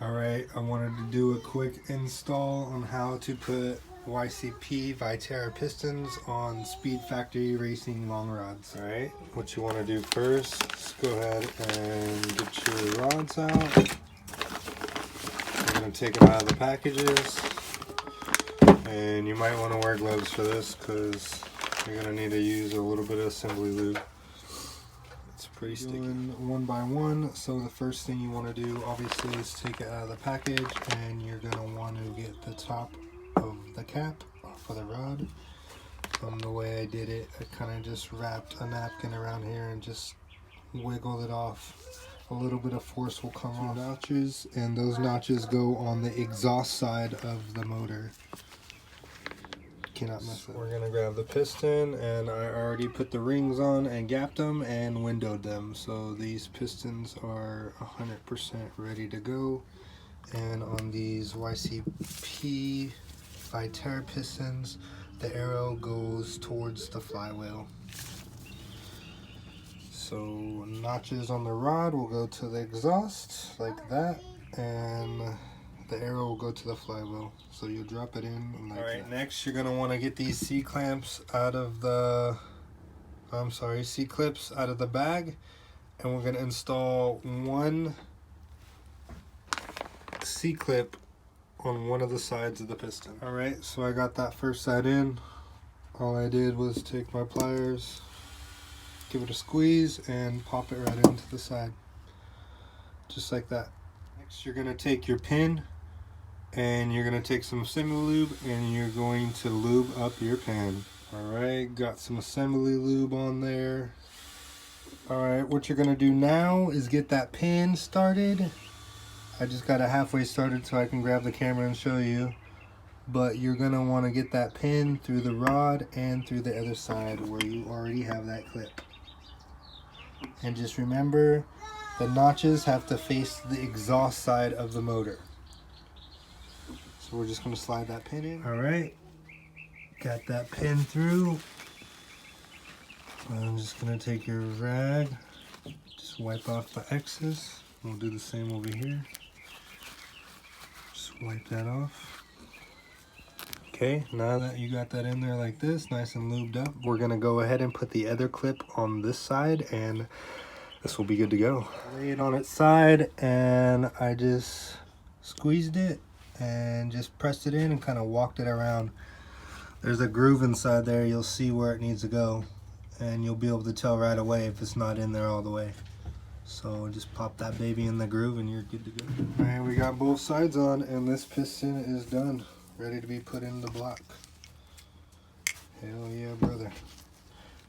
Alright, I wanted to do a quick install on how to put YCP Vitara pistons on Speedfactory racing long rods. Alright, what you want to do first is go ahead and get your rods out. You're going to take them out of the packages. And you might want to wear gloves for this because you're going to need to use a little bit of assembly lube. It's pretty sticky. One by one, so the first thing you want to do obviously is take it out of the package, and you're going to want to get the top of the cap for the rod. The way I did it, I kind of just wrapped a napkin around here and just wiggled it off. A little bit of force will come off. Notches, and those notches go on the exhaust side of the motor. Cannot mess up. We're gonna grab the piston, and I already put the rings on and gapped them and windowed them, so these pistons are 100% ready to go. And on these YCP Vitara pistons, the arrow goes towards the flywheel. So notches on the rod will go to the exhaust like that, and the arrow will go to the flywheel. So you drop it in like that. Alright, next you're going to want to get these C-clamps out of the, C-clips out of the bag, and we're going to install one C-clip on one of the sides of the piston. Alright, so I got that first side in. All I did was take my pliers, give it a squeeze, and pop it right into the side. Just like that. Next you're going to take your pin, and you're going to take some assembly lube, and you're going to lube up your pin. Alright, got some assembly lube on there. Alright, what you're going to do now is get that pin started. I just got it halfway started so I can grab the camera and show you. But you're going to want to get that pin through the rod and through the other side where you already have that clip. And just remember, the notches have to face the exhaust side of the motor. So we're just going to slide that pin in. Alright, got that pin through. I'm just going to take your rag, just wipe off the excess. We'll do the same over here. Just wipe that off. Okay, now that you got that in there like this, nice and lubed up, we're going to go ahead and put the other clip on this side, and this will be good to go. Lay it on its side, and I just squeezed it and just pressed it in and kind of walked it around. There's a groove inside there. You'll see where it needs to go, and you'll be able to tell right away if it's not in there all the way. So just pop that baby in the groove and you're good to go. Alright, we got both sides on, and this piston is done, ready to be put in the block. Hell yeah, brother.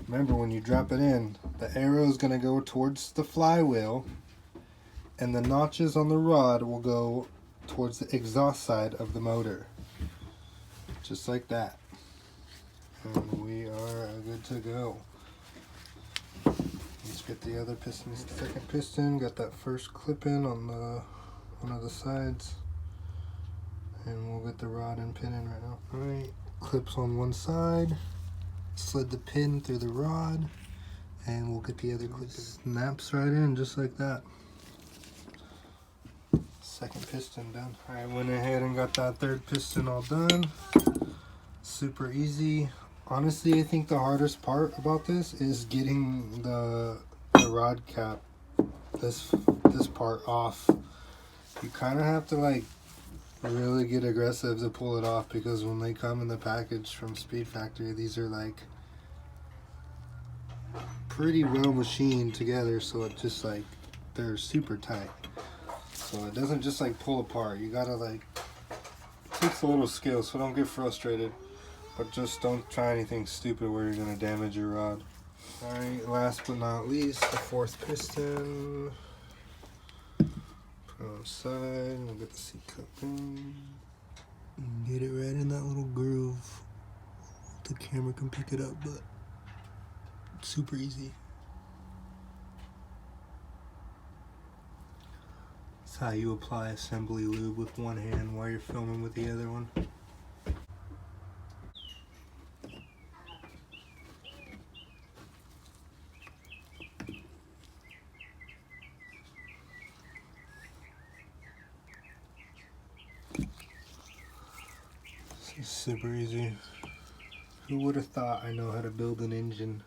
Remember, when you drop it in, the arrow is going to go towards the flywheel, and the notches on the rod will go towards the exhaust side of the motor. Just like that. And we are good to go. Let's get the other piston. This is the second piston. Got that first clip in on one of the sides. And we'll get the rod and pin in right now. Alright, clips on one side. Slid the pin through the rod, and we'll get the other clip. Snaps right in just like that. Second piston done. I went ahead and got that third piston all done. Super easy. Honestly, I think the hardest part about this is getting the rod cap, this part off. You kind of have to like really get aggressive to pull it off, because when they come in the package from Speedfactory, these are like pretty well machined together, so it just like, they're super tight, so it doesn't just like pull apart. You gotta like, it takes a little skill, so don't get frustrated, but just don't try anything stupid where you're gonna damage your rod. Alright, last but not least, the fourth piston. Outside, we'll get the C-cup in. Get it right in that little groove. The camera can pick it up, but it's super easy. That's how you apply assembly lube with one hand while you're filming with the other one. Super easy. Who would have thought I know how to build an engine?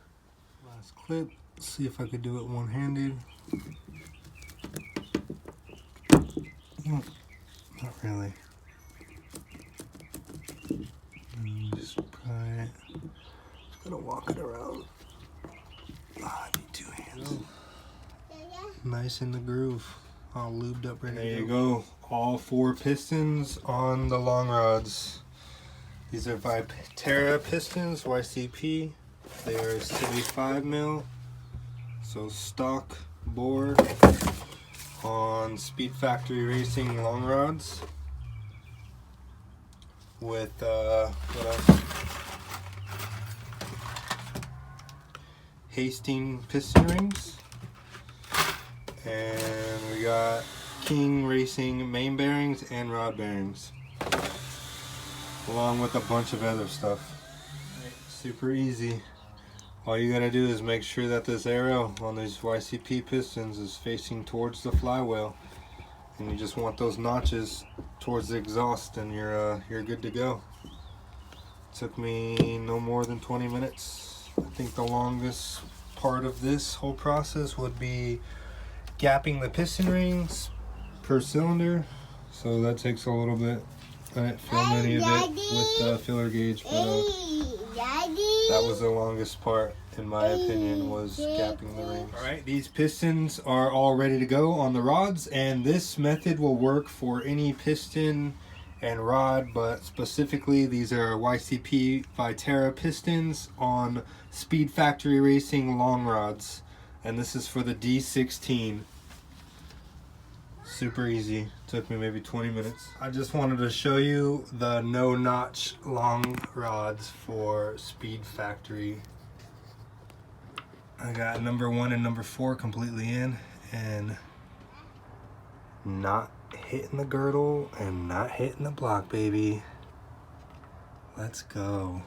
Last clip. Let's see if I could do it one-handed. Not really. Just try it. Just gotta walk it around. I need two hands. Nice in the groove. All lubed up, ready to go. There you go. All 4 pistons on the long rods. These are Vitara pistons, YCP. They are 75 mil. So stock bore on Speedfactory Racing long rods with what else? Hastings piston rings, and we got King Racing main bearings and rod bearings, along with a bunch of other stuff. Super easy. All you gotta do is make sure that this arrow on these YCP pistons is facing towards the flywheel, and you just want those notches towards the exhaust, and you're good to go. Took me no more than 20 minutes. I think the longest part of this whole process would be gapping the piston rings per cylinder, so that takes a little bit. I didn't film any of it with the filler gauge, but that was the longest part, in my opinion, was gapping the rings. Alright, these pistons are all ready to go on the rods, and this method will work for any piston and rod, but specifically these are YCP Vitara pistons on Speedfactory Racing long rods, and this is for the D16. Super easy. Took me maybe 20 minutes. I just wanted to show you the no notch long rods for Speedfactory. I got number 1 and number 4 completely in, and not hitting the girdle and not hitting the block, baby. Let's go.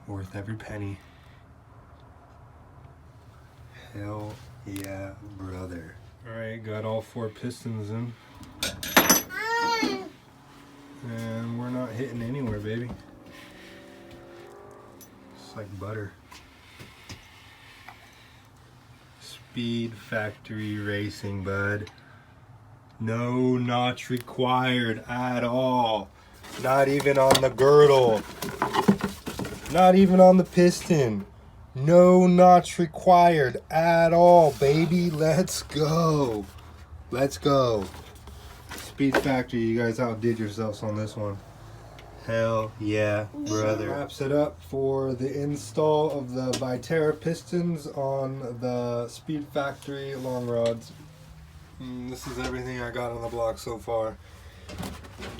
Worth every penny. Hell yeah, brother. Alright, got all 4 pistons in. And we're not hitting anywhere, baby. It's like butter. Speedfactory Racing, bud. No notch required at all. Not even on the girdle. Not even on the piston. No notch required at all, baby. Let's go. Let's go. Speedfactory, you guys outdid yourselves on this one. Hell yeah, brother. That wraps it up for the install of the Vitara pistons on the Speedfactory long rods. This is everything I got on the block so far.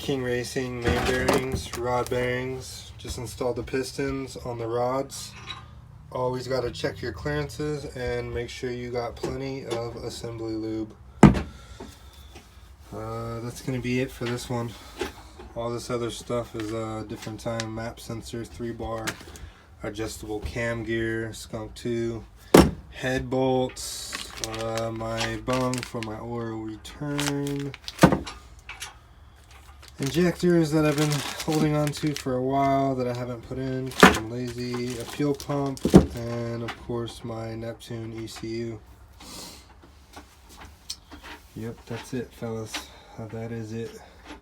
King Racing main bearings, rod bearings. Just installed the pistons on the rods. Always got to check your clearances and make sure you got plenty of assembly lube. That's going to be it for this one. All this other stuff is a different time map sensor, 3-bar, adjustable cam gear, skunk 2, head bolts, my bung for my oil return, injectors that I've been holding on to for a while that I haven't put in because I'm lazy, a fuel pump, and of course my Neptune ECU. Yep, that's it, fellas. That is it.